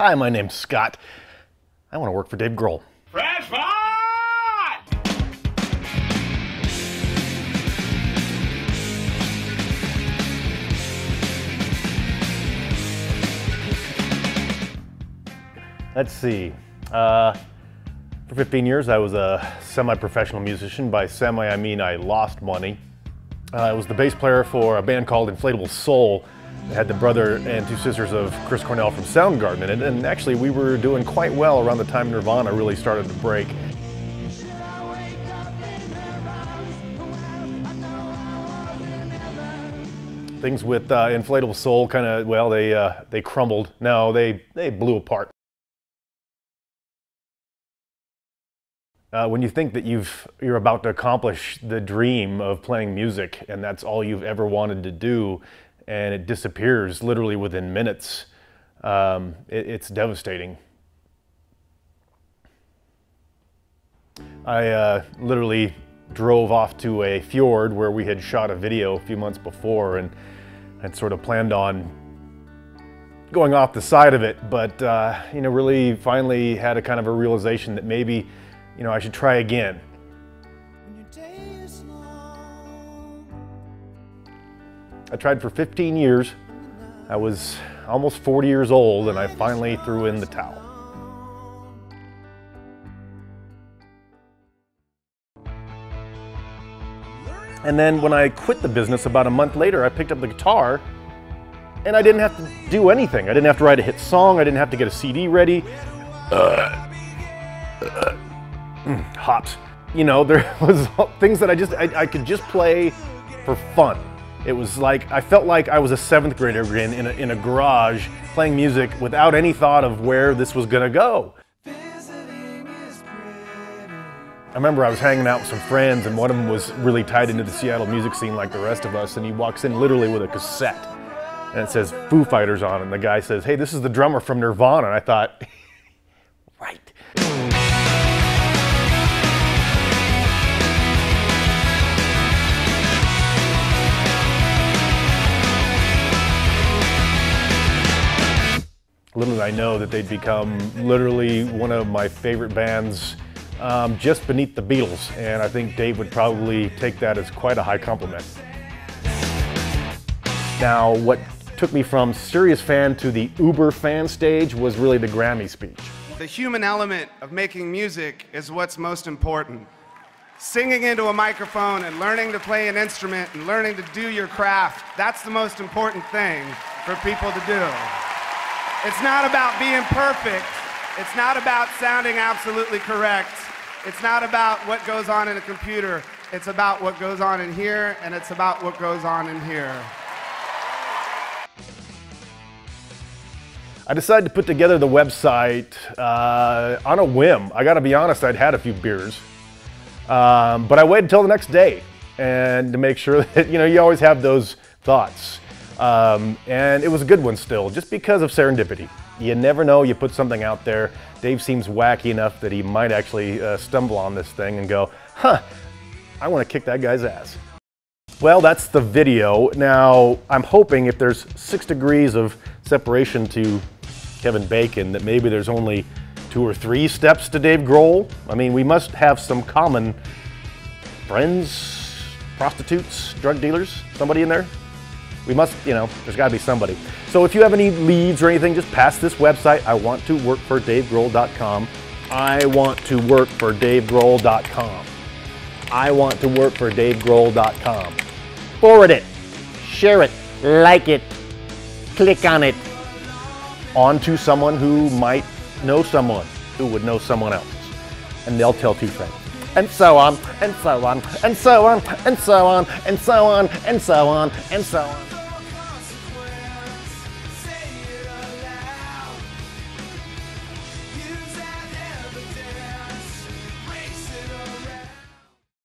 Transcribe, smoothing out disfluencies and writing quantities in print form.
Hi, my name's Scott. I want to work for Dave Grohl. Fresh Fire! Let's see. For 15 years, I was a semi-professional musician. By semi, I mean I lost money. I was the bass player for a band called Inflatable Soul. It had the brother and two sisters of Chris Cornell from Soundgarden in it, and actually we were doing quite well around the time Nirvana really started to break. Things with Inflatable Soul kind of, well, they crumbled. No, they blew apart. When you think that you're about to accomplish the dream of playing music and that's all you've ever wanted to do, and it disappears literally within minutes, it's devastating. I literally drove off to a fjord where we had shot a video a few months before and had sort of planned on going off the side of it, but really finally had a kind of a realization that maybe I should try again. I tried for 15 years. I was almost 40 years old and I finally threw in the towel. And then when I quit the business about a month later, I picked up the guitar and I didn't have to do anything. I didn't have to write a hit song. I didn't have to get a CD ready. Hops. There was things that I could just play for fun. It was like, I felt like I was a 7th grader again in a garage playing music without any thought of where this was gonna go. I remember I was hanging out with some friends and one of them was really tied into the Seattle music scene like the rest of us, and he walks in literally with a cassette and it says Foo Fighters on it, and the guy says, "Hey, this is the drummer from Nirvana." And I thought, right. Little did I know that they'd become literally one of my favorite bands, just beneath the Beatles, and I think Dave would probably take that as quite a high compliment. Now, what took me from serious fan to the uber fan stage was really the Grammy speech. The human element of making music is what's most important. Singing into a microphone and learning to play an instrument and learning to do your craft, that's the most important thing for people to do. It's not about being perfect. It's not about sounding absolutely correct. It's not about what goes on in a computer. It's about what goes on in here, and it's about what goes on in here. I decided to put together the website on a whim. I gotta be honest, I'd had a few beers, but I waited until the next day and to make sure that, you always have those thoughts. And it was a good one still, just because of serendipity. You never know, you put something out there. Dave seems wacky enough that he might actually stumble on this thing and go, huh, I want to kick that guy's ass. Well, that's the video. Now, I'm hoping if there's 6 degrees of separation to Kevin Bacon, that maybe there's only 2 or 3 steps to Dave Grohl. I mean, we must have some common friends, prostitutes, drug dealers, somebody in there. We must, there's got to be somebody. So if you have any leads or anything, just pass this website. I want to work for DaveGrohl.com. I want to work for DaveGrohl.com. I want to work for DaveGrohl.com. Forward it, share it, like it, click on it, onto someone who might know someone who would know someone else. And they'll tell 2 friends. And so on, and so on, and so on, and so on, and so on, and so on, and so on.